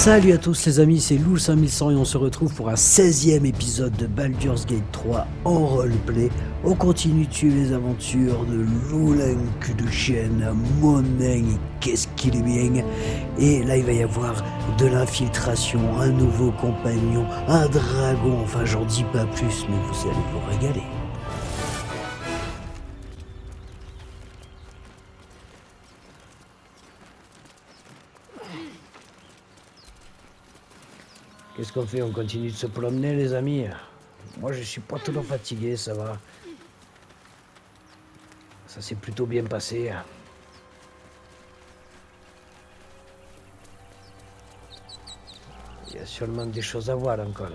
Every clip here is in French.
Salut à tous les amis, c'est loul5100 et on se retrouve pour un 16e épisode de Baldur's Gate 3 en roleplay. On continue de suivre les aventures de Loulhin Cul de Chêne, mon et qu'est-ce qu'il est bien. Et là il va y avoir de l'infiltration, un nouveau compagnon, un dragon, enfin j'en dis pas plus mais vous allez vous régaler. Qu'est-ce qu'on fait? On continue de se promener les amis? Moi je suis pas trop fatigué, ça va. Ça s'est plutôt bien passé. Il y a sûrement des choses à voir encore.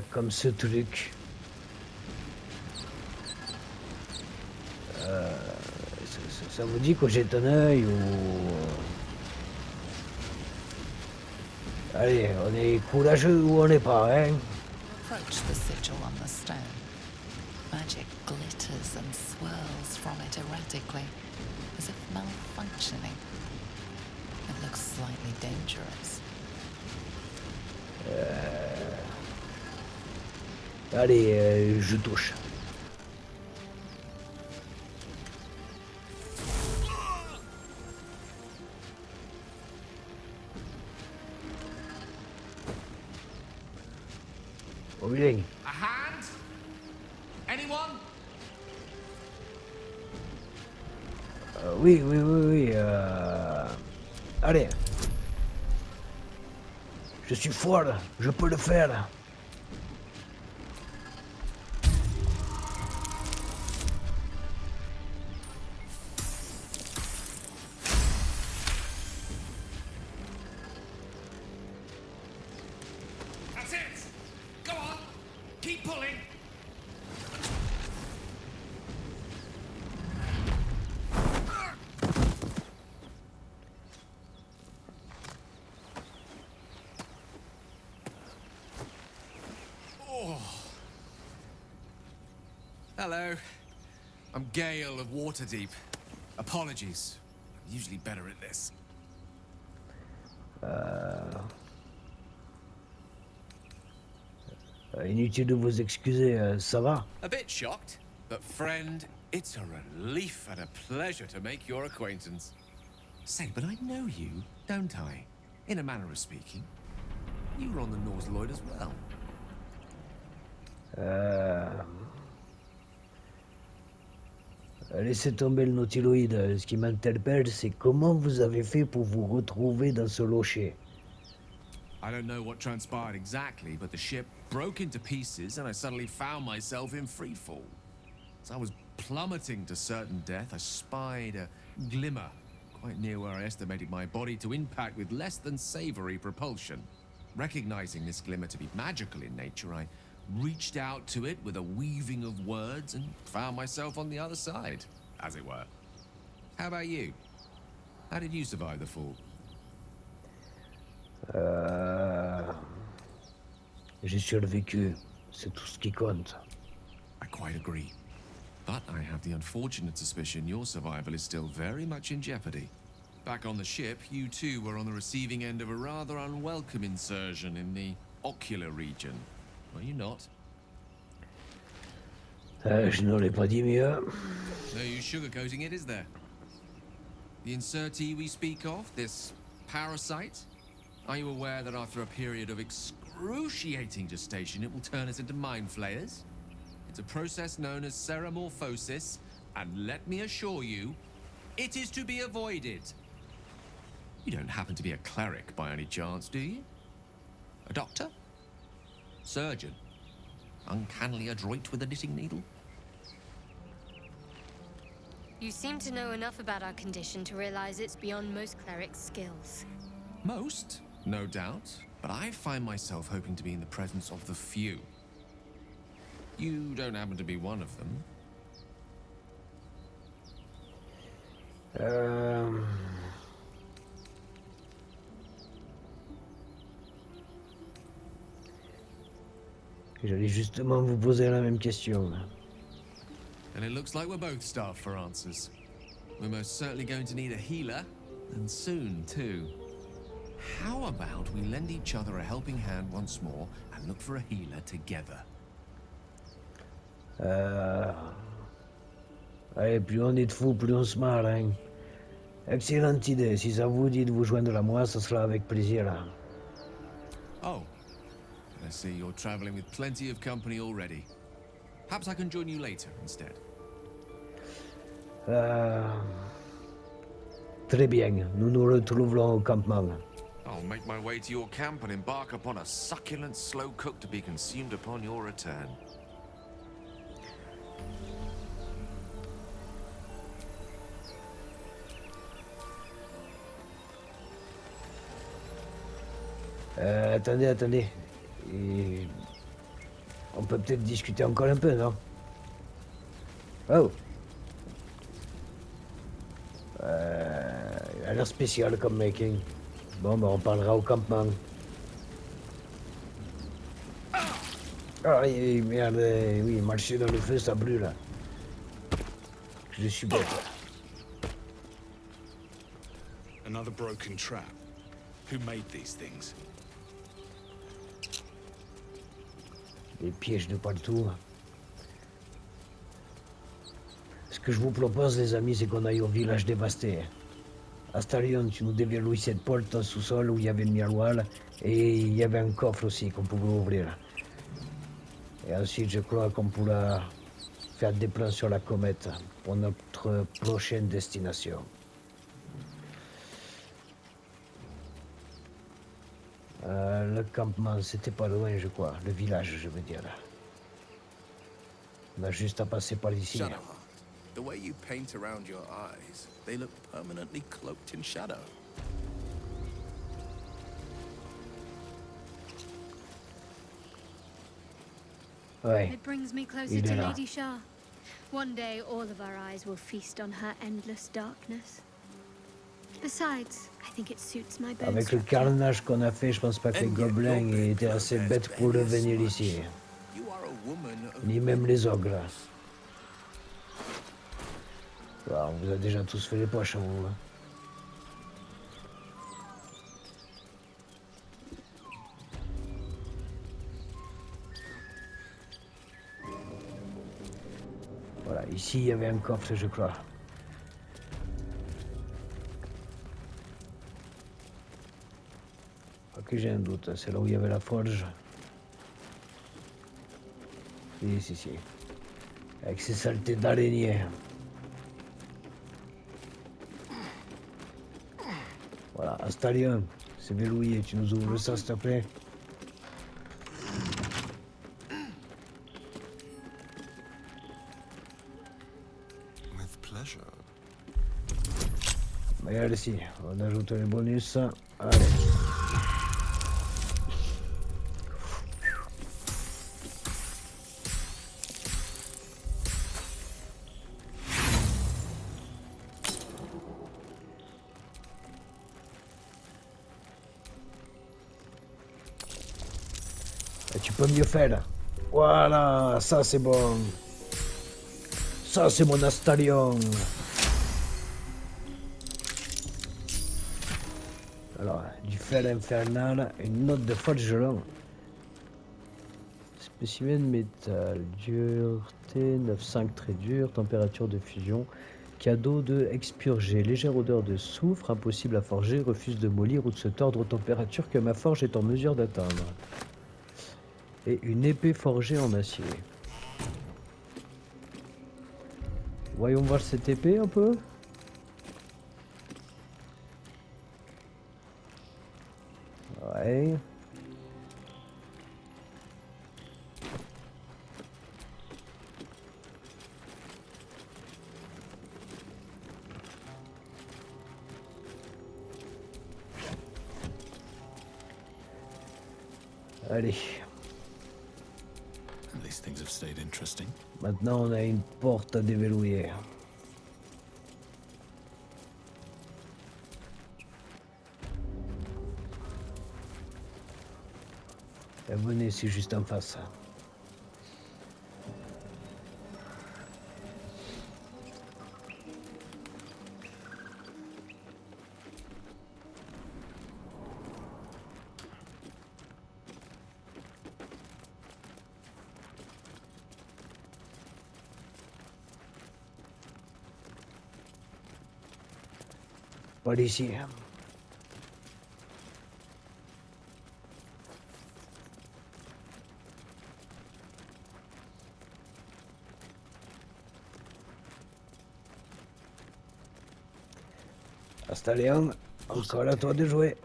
Comme ce truc. Ça vous dit que jette un œil ou... Allez, on est courageux ou on n'est pas, hein? Approach the sigil on the stone. Magic glitters and swirls from it erratically, as if malfunctioning. It looks slightly dangerous. Allez, je touche. Oh, bien. A hand? Anyone? Oui. Allez. Je suis fort, je peux le faire. That's it! Go on! Keep pulling! Oh. Hello. I'm Gale of Waterdeep. Apologies. I'm usually better at this. Inutile de vous excuser, ça va? A bit shocked, but friend, it's a relief and a pleasure to make your acquaintance. Say, but I know you, don't I? In a manner of speaking. You were on the North Lloyd as well. Laissez tomber le nautiloïde. Ce qui m'interpelle, c'est comment vous avez fait pour vous retrouver dans ce locher. I don't know what transpired exactly, but the ship broke into pieces and I suddenly found myself in freefall. As I was plummeting to certain death, I spied a glimmer quite near where I estimated my body to impact with less than savory propulsion. Recognizing this glimmer to be magical in nature, I reached out to it with a weaving of words and found myself on the other side, as it were. How about you? How did you survive the fall? J'ai survécu, c'est tout ce qui compte. I quite agree. But I have the unfortunate suspicion your survival is still very much in jeopardy. Back on the ship, you too were on the receiving end of a rather unwelcome insertion in the ocular region. Were you not? Je n'aurais pas dit mieux. No use sugarcoating it, is there? The insertee we speak of, this parasite, are you aware that after a period of excruciating gestation, it will turn us into mind flayers? It's a process known as ceramorphosis, and let me assure you, it is to be avoided. You don't happen to be a cleric by any chance, do you? A doctor? Surgeon? Uncannily adroit with a knitting needle? You seem to know enough about our condition to realize it's beyond most clerics' skills. Most, no doubt, but I find myself hoping to be in the presence of the few. You don't happen to be one of them. J'allais justement vous poser la même question. And it looks like we're both starved for answers. We're most certainly going to need a healer, and soon too. How about we lend each other a helping hand once more and look for a healer together? Allez, plus on est de fous, plus on se marre, hein. Excellente idée. Si ça vous dit de vous joindre à moi, ça sera avec plaisir. Là. Oh, I see you're traveling with plenty of company already. Perhaps I can join you later instead. Très bien. Nous nous retrouverons au campement. I'll make my way to your camp and embark upon a succulent slow cook to be consumed upon your return. Attendez. Et... On peut peut-être discuter encore un peu, non? Oh. Il a l'air spécial comme making. Bon, ben on parlera au campement. Ah, merde, oui, marcher dans le feu, ça brûle, là. Je suis bête. Another broken trap. Who made these things? Des pièges de partout. Ce que je vous propose, les amis, c'est qu'on aille au village dévasté. À Stalion, tu nous déverrouilles cette porte en sous-sol où il y avait une miroir et il y avait un coffre aussi qu'on pouvait ouvrir. Et ensuite, je crois qu'on pourra faire des plans sur la comète pour notre prochaine destination. Le campement, c'était pas loin, je crois. Le village, je veux dire. On a juste à passer par ici. Shadow. The way you paint around your eyes, they look permanently cloaked in shadow. Ouais. It brings me closer Il est to là. Lady Shah. One day, all of our eyes will feast on her endless darkness. Besides, I think it suits my bone Avec le structure. carnage qu'on a fait, je pense pas que les gobelins étaient assez bêtes pour revenir ici. You are a woman of Ni même les ogres. Bon, on vous a déjà tous fait les poches, vous. Hein. Voilà, ici il y avait un coffre, je crois. Ok, j'ai un doute, c'est là où il y avait la forge. Si. Avec ces saletés d'araignées. Voilà, Astalion, c'est verrouillé, tu nous ouvres ça s'il te plaît. with pleasure. Merci, on ajoute les bonus. Allez. Et tu peux mieux faire. Voilà, ça c'est bon. Ça c'est mon Astalion. Alors, du fer infernal, une note de forgeron. Spécimen métal, dureté 9,5 très dur, température de fusion, cadeau de expurgé, légère odeur de soufre, impossible à forger, refuse de mollir ou de se tordre aux températures que ma forge est en mesure d'atteindre. Et une épée forgée en acier. Voyons voir cette épée un peu. Ouais. Allez, These things have stayed interesting. maintenant on a une porte à déverrouiller. Abonnez, c'est juste en face. Pas d'ici. Hasta Léon, encore à toi de jouer.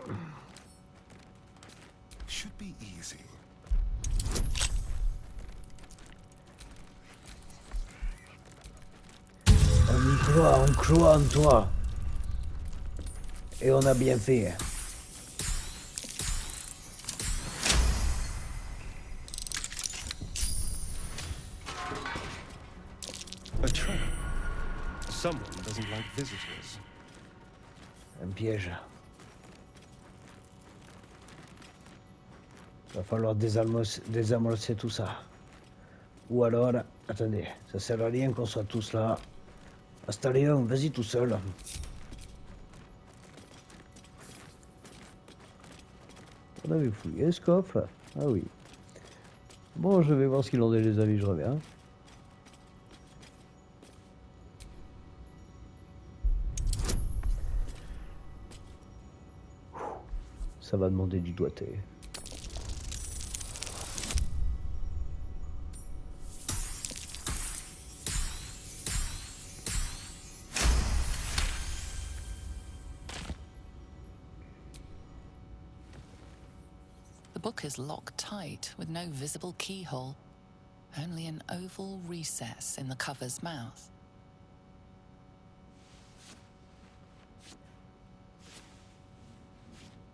Should be easy. On croit en toi. Et on a bien fait. A trap. Someone doesn't like visitors. Un piège. Va falloir désamorcer tout ça. Ou alors, attendez, ça sert à rien qu'on soit tous là. Hasta Léon, vas-y tout seul. On avait fouillé ce coffre. Ah oui. Bon, je vais voir ce qu'il en est les amis, je reviens. Ça va demander du doigté. The book is locked tight with no visible keyhole, only an oval recess in the cover's mouth.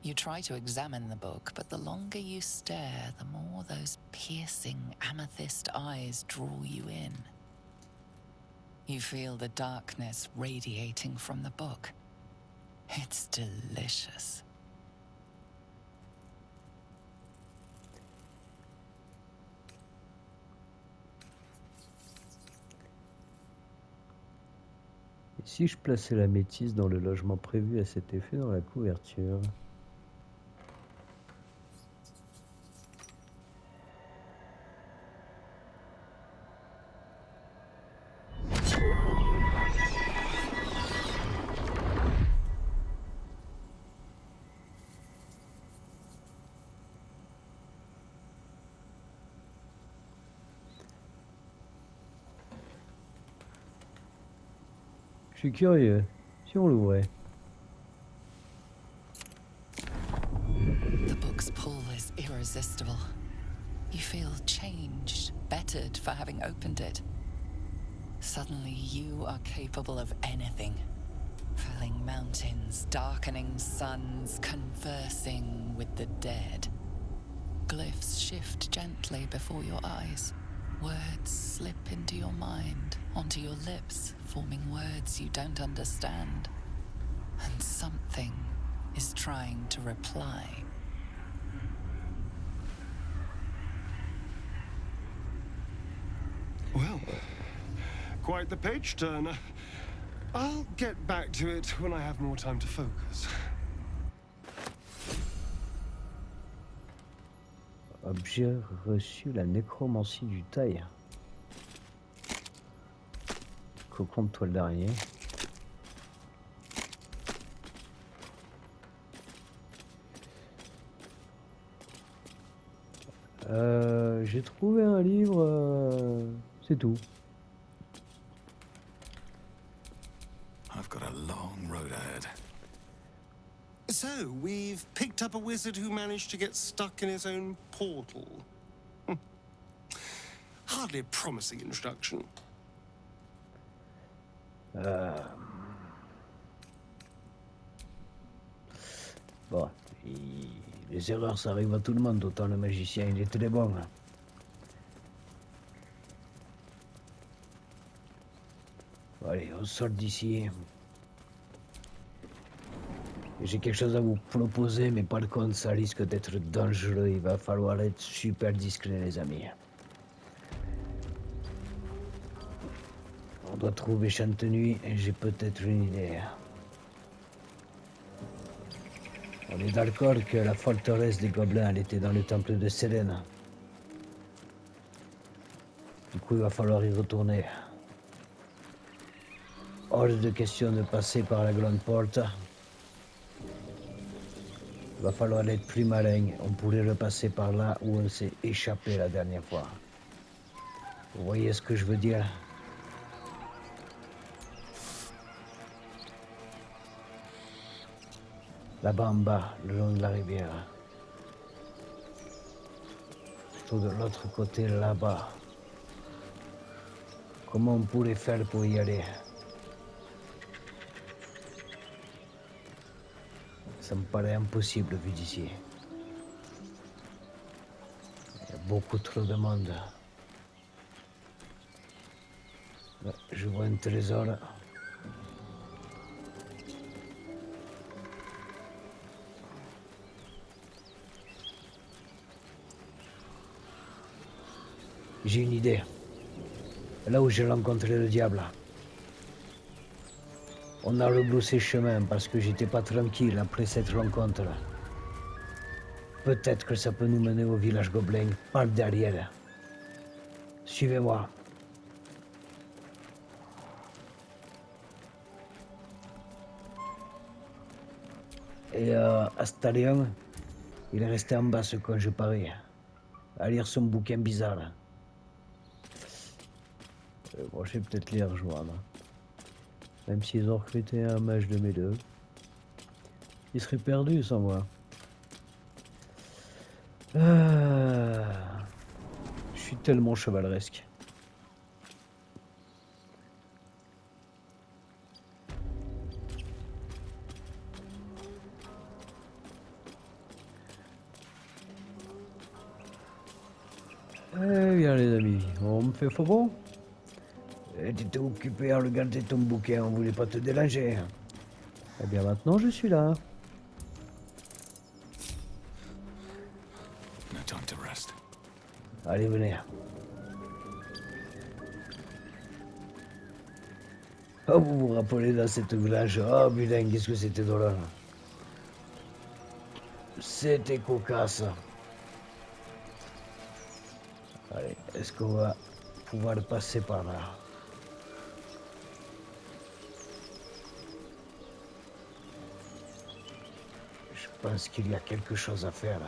You try to examine the book, but the longer you stare, the more those piercing amethyst eyes draw you in. You feel the darkness radiating from the book. It's delicious. Et si je plaçais la métisse dans le logement prévu à cet effet dans la couverture? Je suis curieux, si on l'ouvrait. The book's pull is irresistible. You feel changed, bettered for having opened it. Suddenly you are capable of anything. Felling mountains, darkening suns, conversing with the dead. Glyphs shift gently before your eyes. Words slip into your mind, onto your lips, forming words you don't understand. And something is trying to reply. Well, quite the page turner. I'll get back to it when I have more time to focus. Objet reçu, la nécromancie du taille. Cocon de toile d'araignée. J'ai trouvé un livre, c'est tout. I've got a long road ahead. So, we've picked up a wizard who managed to get stuck in his own portal. Hardly a promising introduction. Bon, les erreurs ça arrive à tout le monde, autant le magicien il est très bon. Bon, allez, on sort d'ici. J'ai quelque chose à vous proposer, mais par contre ça risque d'être dangereux, il va falloir être super discret les amis. On doit trouver Chantenuy et j'ai peut-être une idée. On est d'accord que la forteresse des gobelins, elle était dans le temple de Sélène. Du coup, il va falloir y retourner. Hors de question de passer par la grande porte. Il va falloir être plus malin. On pourrait le passer par là où on s'est échappé la dernière fois. Vous voyez ce que je veux dire? Là-bas en bas, le long de la rivière. Plutôt de l'autre côté, là-bas. Comment on pourrait faire pour y aller? Ça me paraît impossible vu d'ici. Il y a beaucoup trop de monde. Là, je vois un trésor. J'ai une idée. Là où j'ai rencontré le diable. On a rebroussé chemin parce que j'étais pas tranquille après cette rencontre. Peut-être que ça peut nous mener au village gobelin par derrière. Suivez-moi. Et Astarion, il est resté en bas ce con, je parie, à lire son bouquin bizarre. Bon, je vais peut-être les rejoindre. Même s'ils ont recruté un mage de mes deux. Ils seraient perdus sans moi. Je suis tellement chevaleresque. Eh bien les amis, on me fait faux bon? T'étais occupé à regarder ton bouquin, on voulait pas te déranger. Eh bien maintenant je suis là. No time to rest. Allez, venez. Oh, vous vous rappelez dans cette village? Oh putain, qu'est-ce que c'était drôle. C'était cocasse. Allez, est-ce qu'on va pouvoir passer par là? Je pense qu'il y a quelque chose à faire là.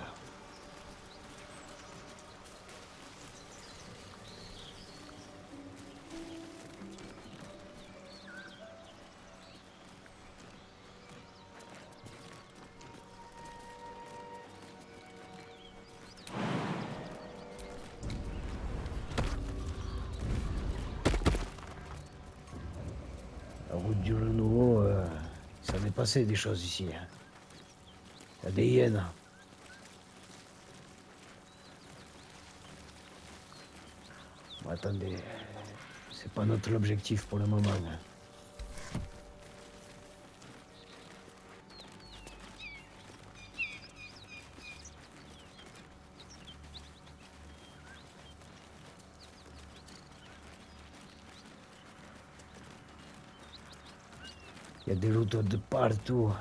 La route du renouveau, ça m'est passé des choses ici. Hein. Il y a des hyènes. Bon, attendez, c'est pas notre objectif pour le moment. Hein. Il y a des routes de partout.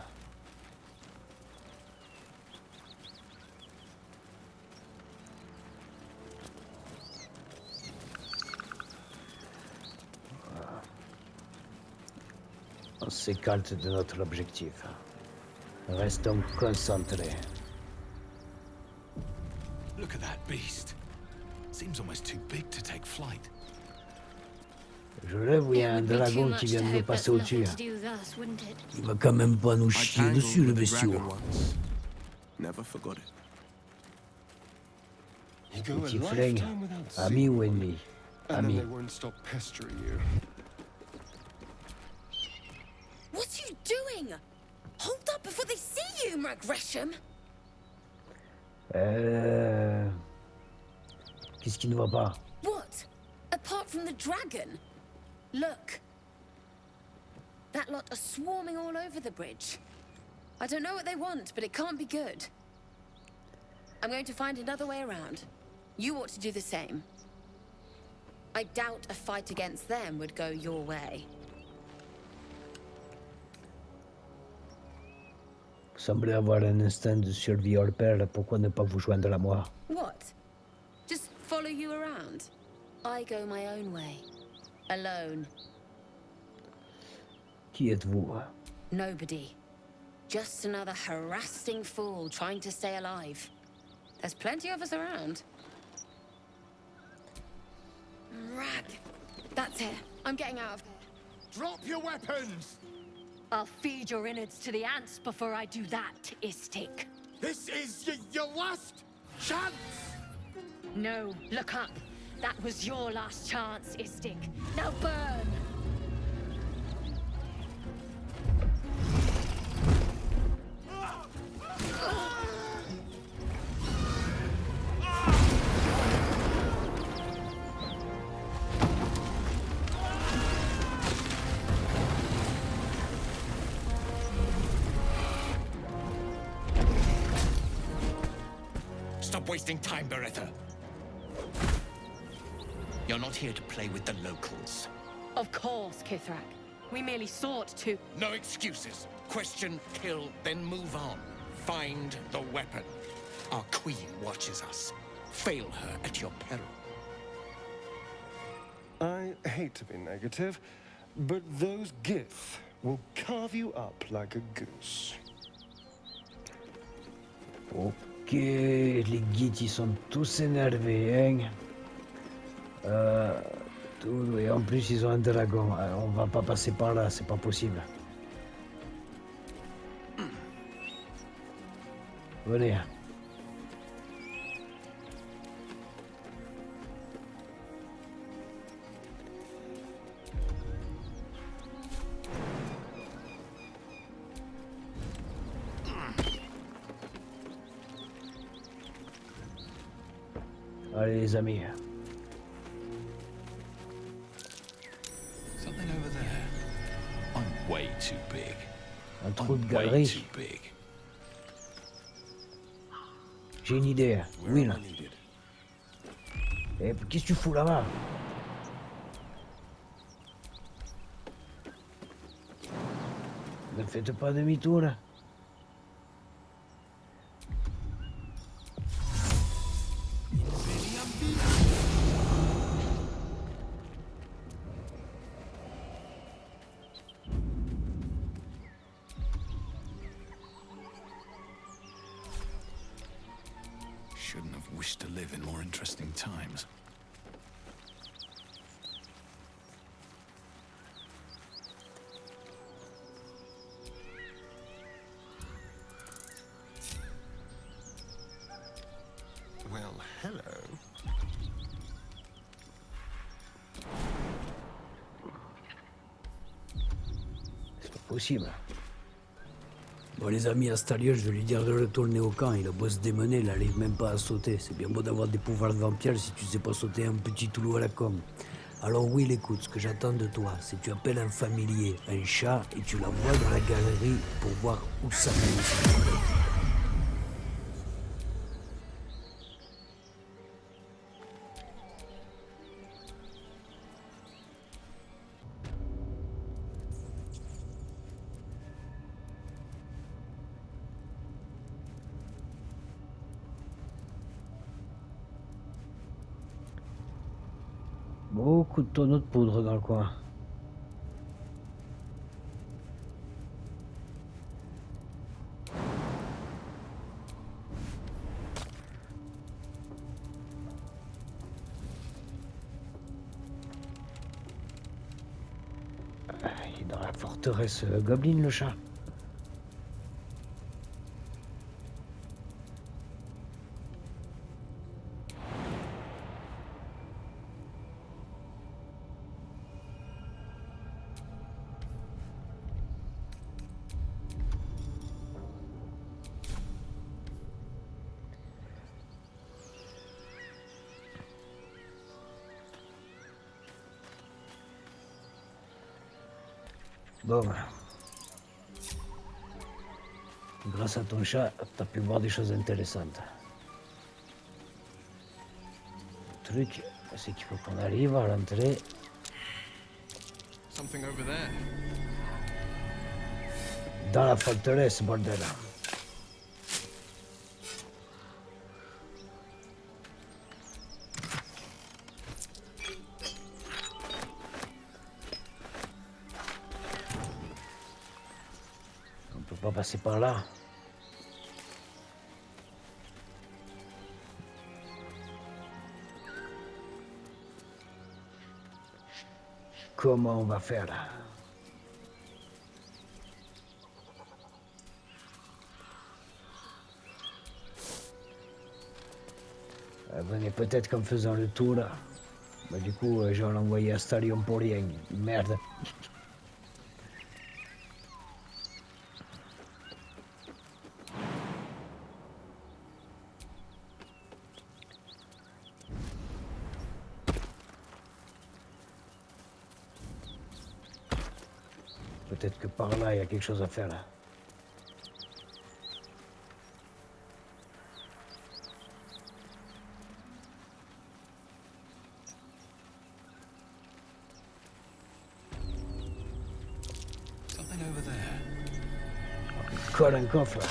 On s'écarte de notre objectif. Restons concentrés. Look at that beast. Seems almost too big to take flight. Je rêve où il y a un dragon qui vient de nous passer au-dessus. Il va quand même pas nous chier dessus, le bestiau. Never forgot it. You go a Petit flingue, lifetime without ami seeing ou one, ennemi? and then Ami. they won't stop pestering you. What are you doing? Hold up before they see you, Mag Gresham. Qu'est-ce qui ne va pas? What? Apart from the dragon? Look. That lot are swarming all over the bridge. I don't know what they want, but it can't be good. I'm going to find another way around. You ought to do the same. I doubt a fight against them would go your way. Vous semblez avoir un instinct de survie hors pair, pourquoi ne pas vous joindre à moi? What? Just follow you around? I go my own way. Alone. Qui êtes-vous? Nobody. Just another harassing fool trying to stay alive. There's plenty of us around. Rag. That's it. I'm getting out of here. Drop your weapons! I'll feed your innards to the ants before I do that, Istik. This is your last chance! No, look up. That was your last chance, Istik. Now burn! Stop wasting time, Beretta. You're not here to play with the locals. Of course, Kithrak. We merely sought to... No excuses. Question, kill, then move on. Find the weapon. Our queen watches us. Fail her at your peril. I hate to be negative, but those giths will carve you up like a goose. Ok, les guides ils sont tous énervés, hein. Tout, et en plus ils ont un dragon. On va pas passer par là, c'est pas possible. Venez. Allez les amis. Something over there. I'm way too big. Un trou de Way galerie. too big. J'ai une idée. Oui là. Eh, qu'est-ce que tu fous là-bas? Ne faites pas demi-tour là. Shouldn't have wished to live in more interesting times. Well, hello. C'est pas possible. Bon les amis, à cet allié, je vais lui dire de retourner au camp. Il a beau se démener, il arrive même pas à sauter. C'est bien beau d'avoir des pouvoirs de vampire si tu sais pas sauter un petit toulou à la com. Alors oui, écoute, ce que j'attends de toi, c'est que tu appelles un familier, un chat, et tu l'envoies dans la galerie pour voir où ça mène. Beaucoup de tonneaux de poudre dans le coin. Il est dans la forteresse Goblin, le chat. Bon, grâce à ton chat, t'as pu voir des choses intéressantes. Le truc, c'est qu'il faut qu'on arrive à l'entrée. Something over there. Dans la forteresse, bordel. passer par là. Comment on va faire là? Venez, peut-être qu'en faisant le tour là. Bah, du coup, je vais l'envoyer à Stallion pour rien. Merde. Peut-être que par là, il y a quelque chose à faire là. Something over there. Colle un coffre là.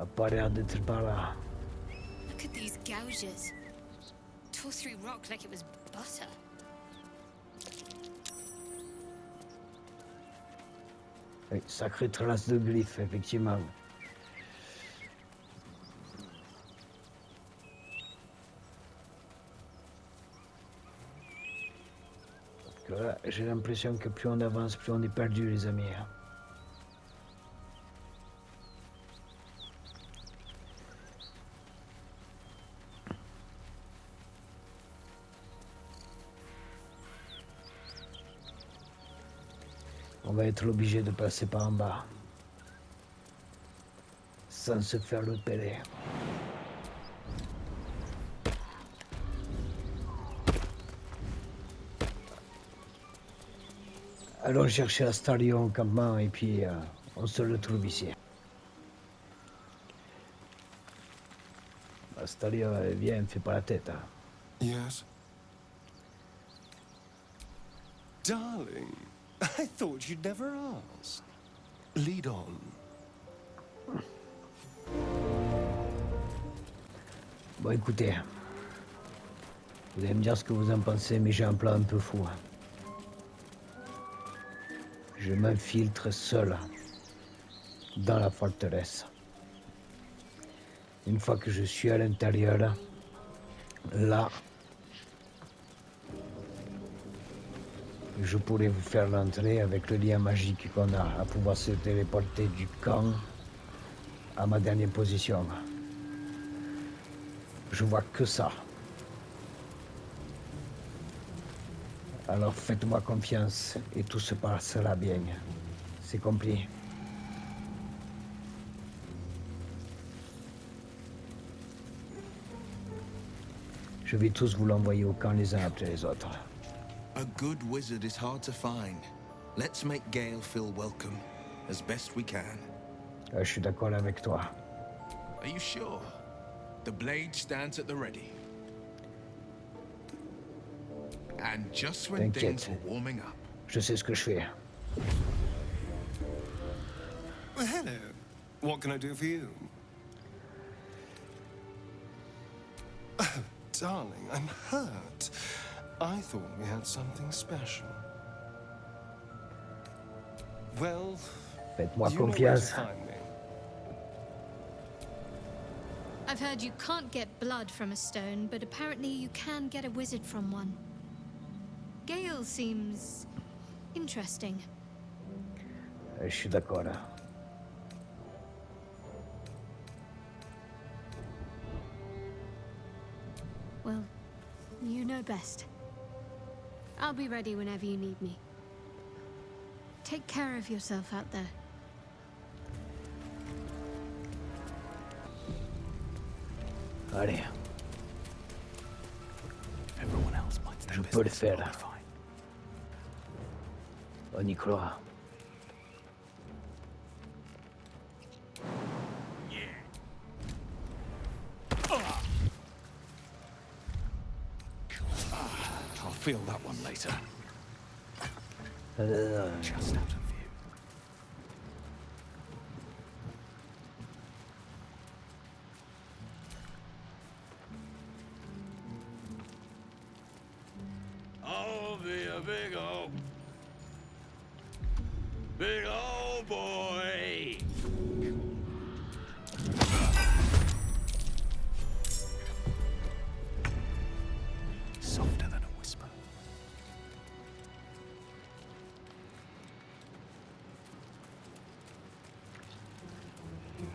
A pas l'air d'être par là. Look at these gouges. Tore through rock like it was butter. Oui, sacrée trace de glyphes, effectivement. Parce que là, j'ai l'impression que plus on avance, plus on est perdu, les amis. On va être obligé de passer par en bas. Sans se faire le peler. Allons chercher un stallion au campement et puis on se le trouve ici. Un stallion, viens, fais pas la tête. Hein. Yes? Darling, I thought you'd never ask. Lead on. Bon, écoutez. Vous allez me dire ce que vous en pensez, mais j'ai un plan un peu fou. Hein. Je m'infiltre seul dans la forteresse. Une fois que je suis à l'intérieur, là, je pourrais vous faire l'entrée avec le lien magique qu'on a à pouvoir se téléporter du camp à ma dernière position. Je vois que ça. Alors faites-moi confiance et tout se passera bien. C'est compris. Je vais tous vous l'envoyer au camp les uns après les autres. A good wizard is hard to find. Let's make Gale feel welcome as best we can. Je suis d'accord avec toi. Are you sure? The blade stands at the ready. And just when things T'inquiète. were warming up. Je sais ce que je fais. Well, hello. What can I do for you? Oh, darling, I'm hurt. I thought we had something special. Well, Faites-moi you know where to confiance. find me. I've heard you can't get blood from a stone, but apparently you can get a wizard from one. Gale seems interesting. Je suis d'accord. Well, you know best. I'll be ready whenever you need me. Take care of yourself out there. Allez, Everyone else minds their je peux le business and faire. I'll be fine. On y croira. feel that one later. Just out of view. I'll be a big old boy. Softer than a whisper.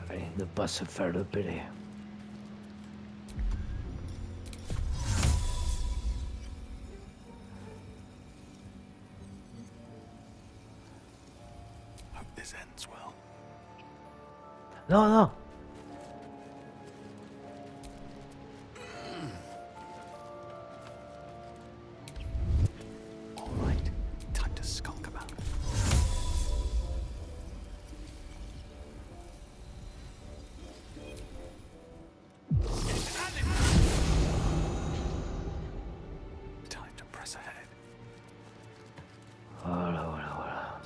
Allez, ne pas se faire le peler. Hope this ends well. Non, non. All right, time to skulk about. Time to press ahead. Voilà, voilà, voilà.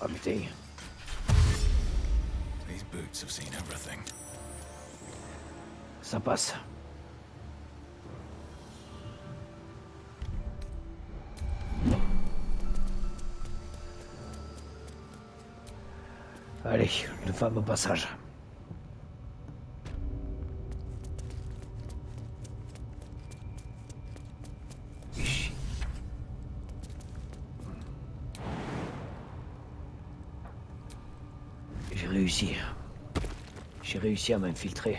Ah putain. These boots have seen everything. Ça passe. Allez, le fameux passage. Ici. J'ai réussi. J'ai réussi à m'infiltrer.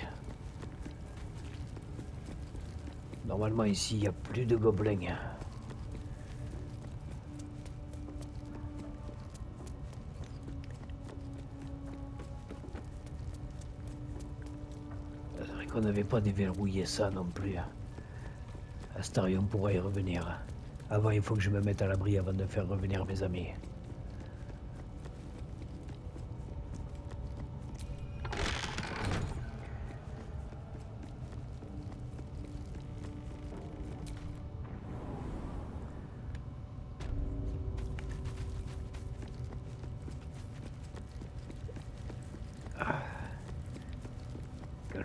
Normalement ici, il n'y a plus de gobelins. C'est vrai qu'on n'avait pas déverrouillé ça non plus. Astarion pourra y revenir. Avant, il faut que je me mette à l'abri avant de faire revenir mes amis.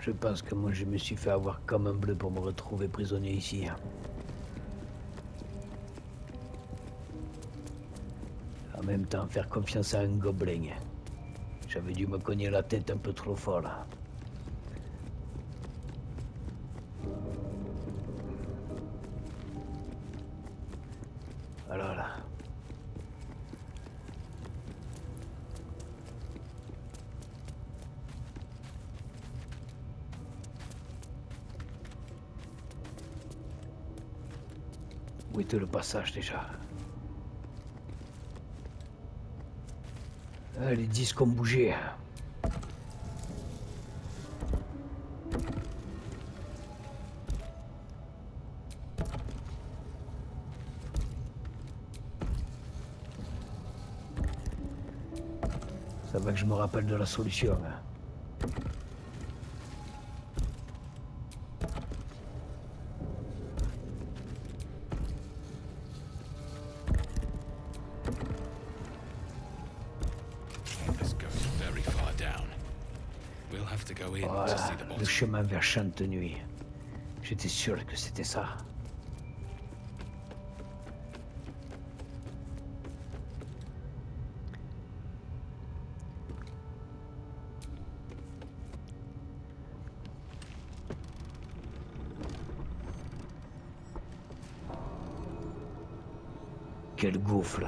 Je pense que moi je me suis fait avoir comme un bleu pour me retrouver prisonnier ici. En même temps, faire confiance à un gobelin. J'avais dû me cogner la tête un peu trop fort là. Voilà là. Où était le passage déjà? Ah, les disques ont bougé. Ça va que je me rappelle de la solution. Voilà, le chemin vers Chantenuy. J'étais sûr que c'était ça. Quel gouffre.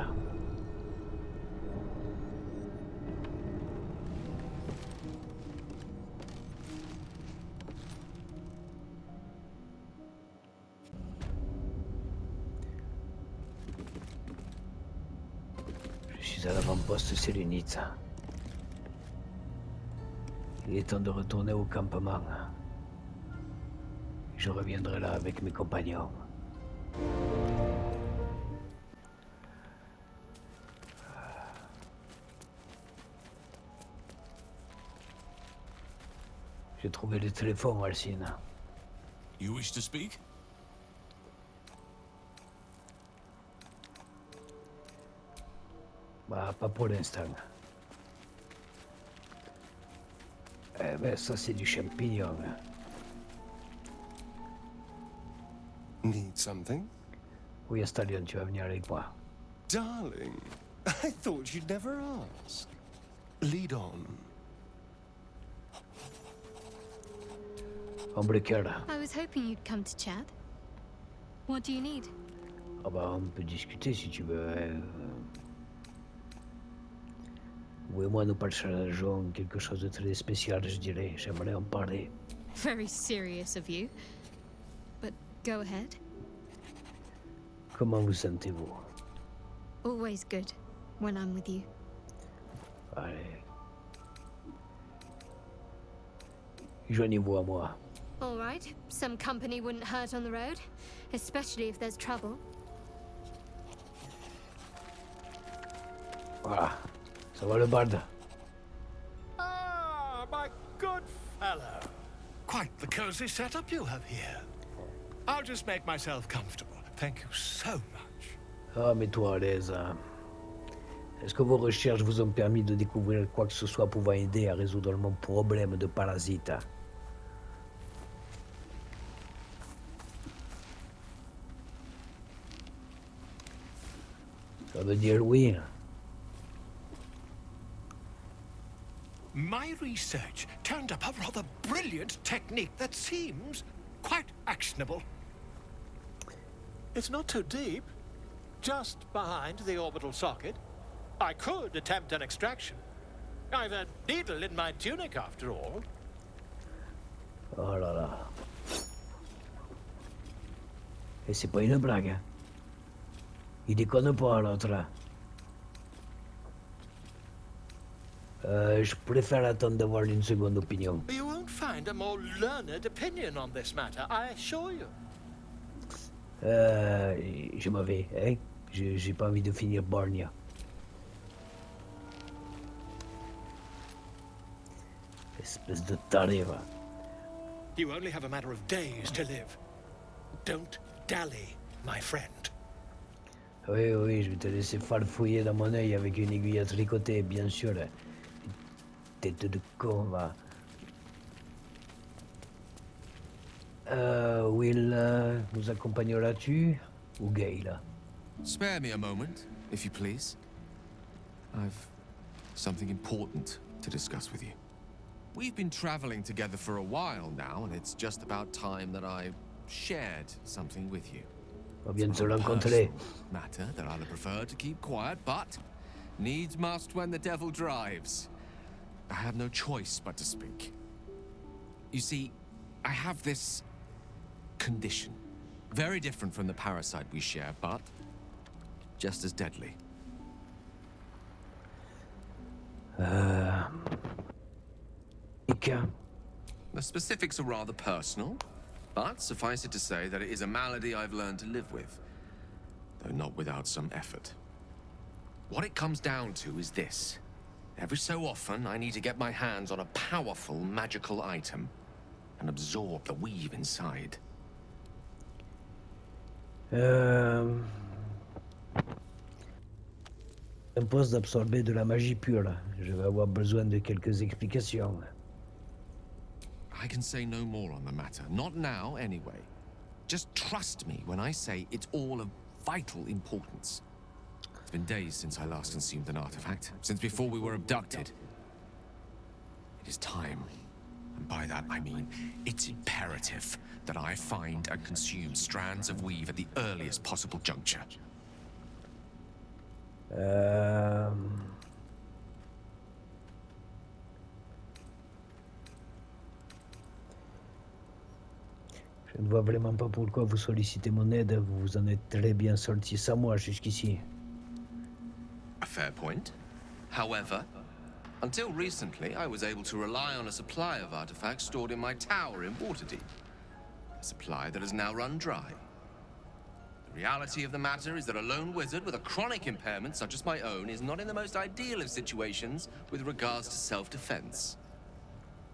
suis à l'avant-poste sélénite. Il est temps de retourner au campement. Je reviendrai là avec mes compagnons. J'ai trouvé le téléphone, Alcine. You wish to speak? Bah, pas pour l'instant. Eh ben, ça c'est du champignon. Need something? Oui, Stallion, tu vas venir avec moi. Darling, I thought you'd never ask. Lead on. En blequeur. I was hoping you'd come to chat. What do you need? Ah bah, on peut discuter si tu veux. Vous et moi, nous partageons quelque chose de très spécial, je dirais. J'aimerais en parler. Very serious of you. But go ahead. Comment vous sentez-vous? Always good when I'm with you. Allez. Joignez-vous à moi. All right. Some company wouldn't hurt on the road, especially if there's trouble. Voilà. Ça va le barde? Ah, my good fellow. Quite the cozy setup you have here. I'll just make myself comfortable. Thank you so much. Ah, mets-toi à l'aise. Est-ce que vos recherches vous ont permis de découvrir quoi que ce soit pouvant aider à résoudre mon problème de parasite? Ça veut dire oui. My research turned up a rather brilliant technique that seems quite actionable. It's not too deep, just behind the orbital socket. I could attempt an extraction. I've a needle in my tunic, after all. Oh là là. Et c'est pas une blague. Hein. Il déconne pas, l'autre. Je préfère attendre d'avoir une seconde opinion. You won't find a more learned opinion on this matter, I assure you. Je m'en vais, hein. J'ai pas envie de finir borgne. Espèce de taré, va. You only have a matter of days to live. Don't dally, my friend. Oui, oui, je vais te laisser farfouiller dans mon œil avec une aiguille à tricoter, bien sûr. Tête de con, va. Will nous accompagnera-tu ou Gale? Spare me a moment, if you please. I've something important to discuss with you. We've been traveling together for a while now, and it's just about time that I shared something with you. On vient de se It's not a rencontrer. personal matter that I'd have preferred to keep quiet, but needs must when the devil drives. I have no choice but to speak. You see, I have this condition. Very different from the parasite we share, but just as deadly. The specifics are rather personal, but suffice it to say that it is a malady I've learned to live with, though not without some effort. What it comes down to is this. Every so often, I need to get my hands on a powerful magical item and absorb the weave inside. Impose d'absorber de la magie pure. Je vais avoir besoin de quelques explications. I can say no more on the matter. Not now, anyway. Just trust me when I say it's all of vital importance. It's been days since I last consumed an artifact, since before we were abducted. It is time, and by that I mean it's imperative that I find and consume strands of weave at the earliest possible juncture. Je ne vois vraiment pas pourquoi vous sollicitez mon aide. Vous vous en êtes très bien sorti sans moi jusqu'ici. A fair point. However, until recently, I was able to rely on a supply of artifacts stored in my tower in Waterdeep. A supply that has now run dry. The reality of the matter is that a lone wizard with a chronic impairment such as my own is not in the most ideal of situations with regards to self-defense.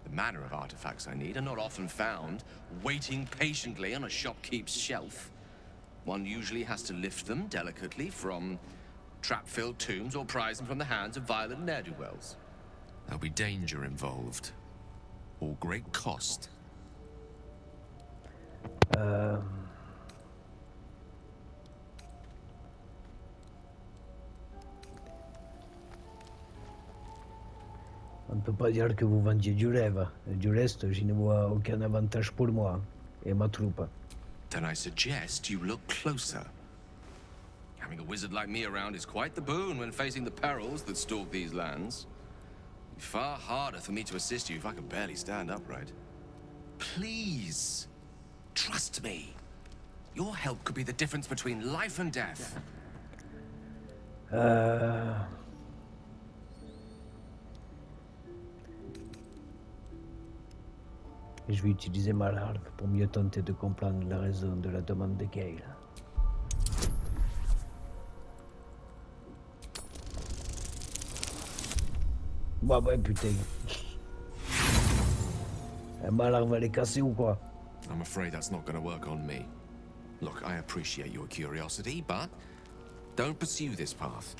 The manner of artifacts I need are not often found waiting patiently on a shopkeep's shelf. One usually has to lift them delicately from trap-filled tombs or prise them from the hands of violent ne'er-do-wells. There'll be danger involved, or great cost. On ne peut pas dire que vous vendiez du rêve. Du reste, je ne vois aucun avantage pour moi et ma troupe. Then I suggest you look closer. Having a wizard like me around is quite the boon when facing the perils that stalk these lands. It'd be far harder for me to assist you if I can barely stand upright. Please, trust me. Your help could be the difference between life and death. Je vais utiliser ma larve pour mieux tenter de comprendre la raison de la demande de Gale. Bah ouais, putain. Ma larve va les casser ou quoi? I'm afraid that's not going to work on me. Look, I appreciate your curiosity, but don't pursue this path.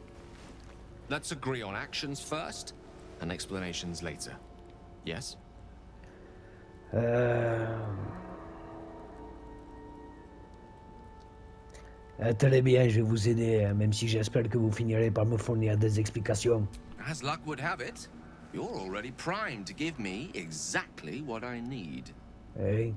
Let's agree on actions first and explanations later. Yes? Très bien, je vais vous aider, même si j'espère que vous finirez par me fournir des explications. As luck would have it, you're already primed to give me exactly what I need. Hey.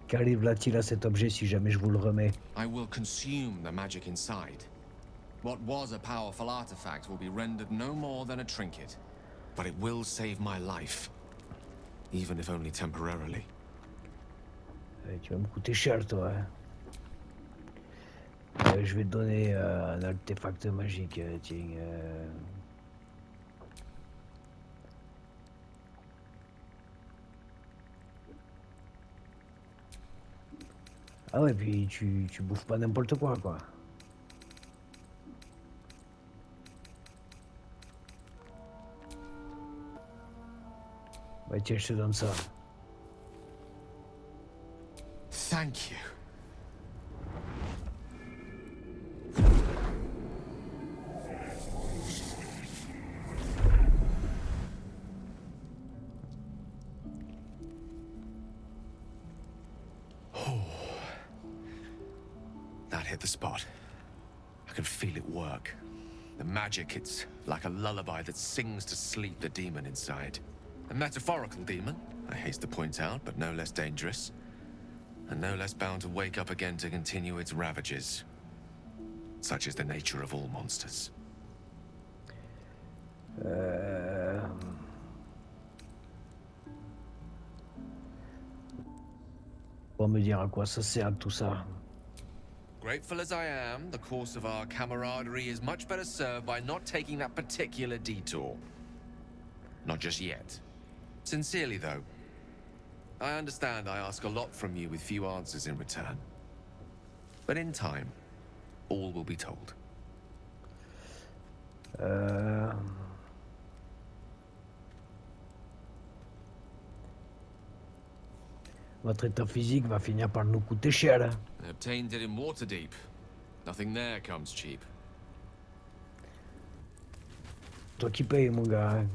Qu'arrivera-t-il à cet objet si jamais je vous le remets? I will consume the magic inside. What was a powerful artifact will be rendered no more than a trinket. But it will save my life. Even if only temporarily. Tu vas me coûter cher, toi. Hein. Je vais te donner un artefact magique. Tiens. Ah ouais, puis tu bouffes pas n'importe quoi, quoi. Ouais, tiens, je te donne ça. Thank you. That hit the spot. I can feel it work. The magic, it's like a lullaby that sings to sleep the demon inside. A metaphorical demon, I haste to point out, but no less dangerous. And no less bound to wake up again to continue its ravages. Such is the nature of all monsters. Pour me dire à quoi ça sert tout ça. Grateful as I am, the course of our camaraderie is much better served by not taking that particular detour. Not just yet. Sincerely, though. I understand I ask a lot from you with few answers in return. But in time, all will be told. Votre état physique va finir par nous coûter cher. Hein. I obtained it in Waterdeep. Nothing there comes cheap. Toi qui payes, mon gars. Hein.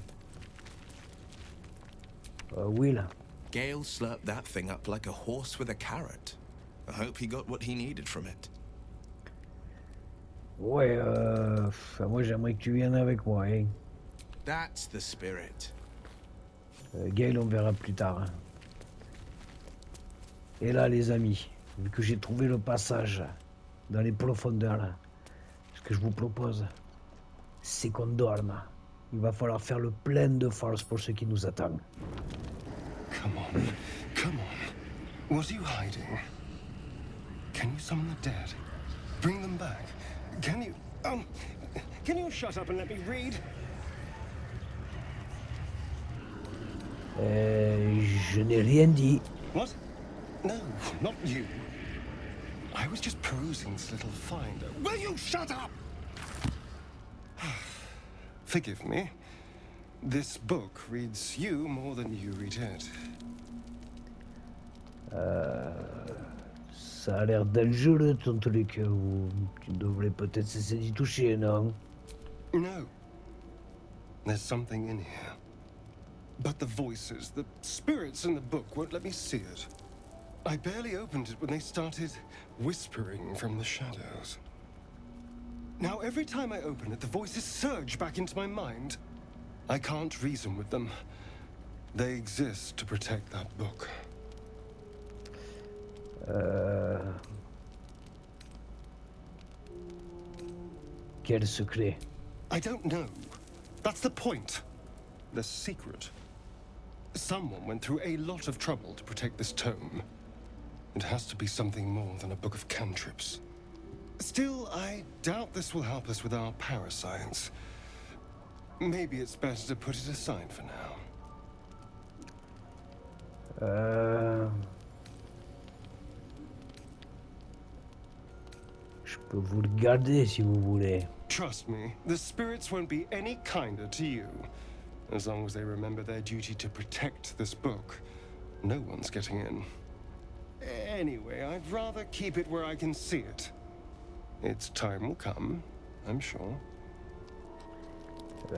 Will. Gale slurped that thing up like a horse with a carrot. I hope he got what he needed from it. Ouais, moi j'aimerais que tu viennes avec moi, hein. That's the spirit. Gale, on verra plus tard. Hein. Et là, les amis, vu que j'ai trouvé le passage dans les profondeurs, là, ce que je vous propose, c'est qu'on dorme. Il va falloir faire le plein de force pour ce qui nous attend. Come on, come on. What are you hiding? Can you summon the dead? Bring them back? Can you shut up and let me read? Je n'ai rien dit. What? No, not you. I was just perusing this little find. Will you shut up? Forgive me. This book reads you more than you read it. Ça a l'air dangereux ton truc. Tu devrais peut-être cesser d'y toucher, non? No. There's something in here. But the voices, the spirits in the book won't let me see it. I barely opened it when they started whispering from the shadows. Now, every time I open it, the voices surge back into my mind. I can't reason with them. They exist to protect that book. Quel secret? I don't know. That's the point. The secret. Someone went through a lot of trouble to protect this tome. It has to be something more than a book of cantrips. Still, I doubt this will help us with our parascience. Maybe it's better to put it aside for now. Je peux vous le garder si vous voulez. Trust me, the spirits won't be any kinder to you. As long as they remember their duty to protect this book, no one's getting in. Anyway, I'd rather keep it where I can see it. Its time will come, I'm sure.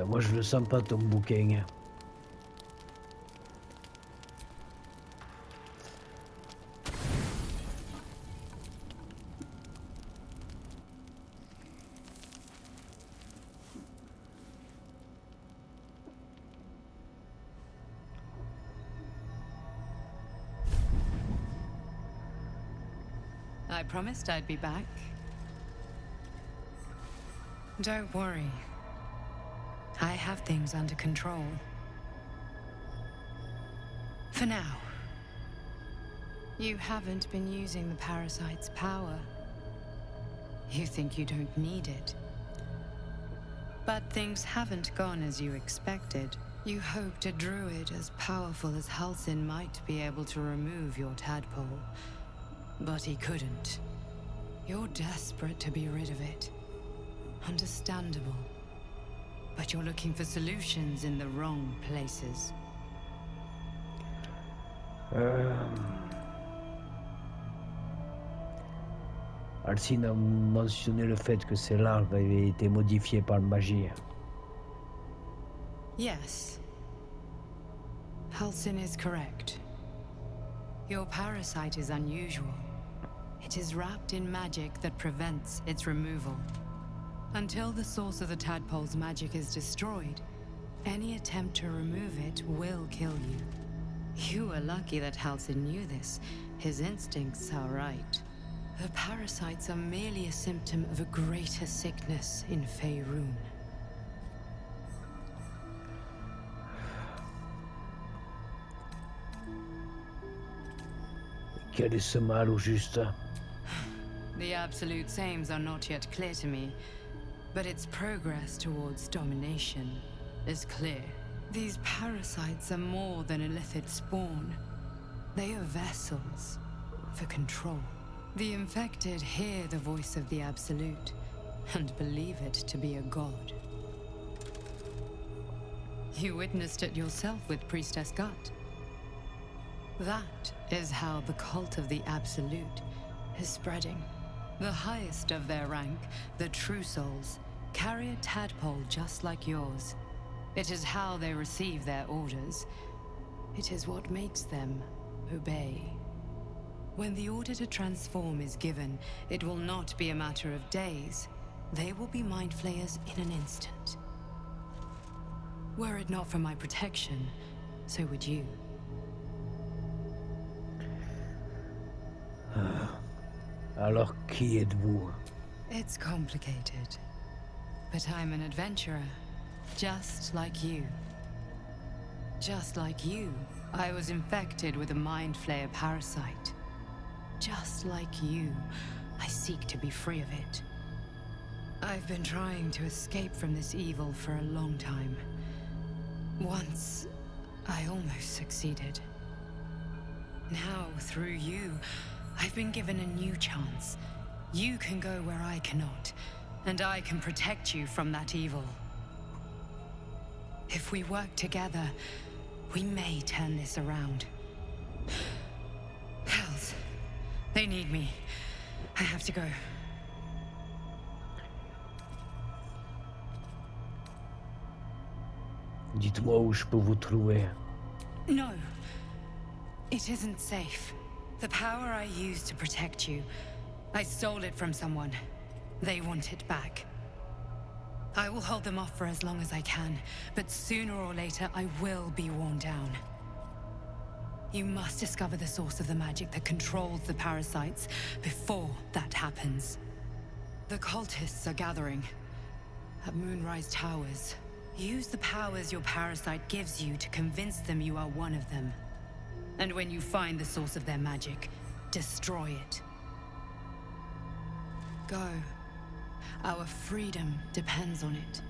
Moi, je le sens pas, ton bouquin. I promised I'd be back. Don't worry. I have things under control. For now. You haven't been using the parasite's power. You think you don't need it. But things haven't gone as you expected. You hoped a druid as powerful as Halsin might be able to remove your tadpole. But he couldn't. You're desperate to be rid of it. Understandable. But you're looking for solutions in the wrong places. Halsin a mentionné le fait que ces larves avaient été modifiées par la magie. Yes. Halsin is correct. Your parasite is unusual. It is wrapped in magic that prevents its removal. Until the source of the tadpole's magic is destroyed, any attempt to remove it will kill you. You are lucky that Halsin knew this. His instincts are right. The parasites are merely a symptom of a greater sickness in Faerun. Quel est ce mal au juste? The absolute sames are not yet clear to me, but its progress towards domination is clear. These parasites are more than illithid spawn. They are vessels for control. The infected hear the voice of the Absolute and believe it to be a god. You witnessed it yourself with Priestess Gut. That is how the cult of the Absolute is spreading. The highest of their rank, the True Souls, carry a tadpole just like yours. It is how they receive their orders. It is what makes them obey. When the order to transform is given, it will not be a matter of days. They will be mind flayers in an instant. Were it not for my protection, so would you. Alors, qui êtes-vous? It's complicated. But I'm an adventurer, just like you. Just like you, I was infected with a mind flayer parasite. just like you, I seek to be free of it. I've been trying to escape from this evil for a long time. Once, I almost succeeded. Now, through you, I've been given a new chance. You can go where I cannot, and I can protect you from that evil. If we work together, we may turn this around. Hells, they need me. I have to go. Dites-moi où je peux vous trouver. No. It isn't safe. The power I used to protect you, I stole it from someone. They want it back. I will hold them off for as long as I can, but sooner or later I will be worn down. You must discover the source of the magic that controls the parasites before that happens. The cultists are gathering at Moonrise Towers. Use the powers your parasite gives you to convince them you are one of them. And when you find the source of their magic, destroy it. Go. Our freedom depends on it.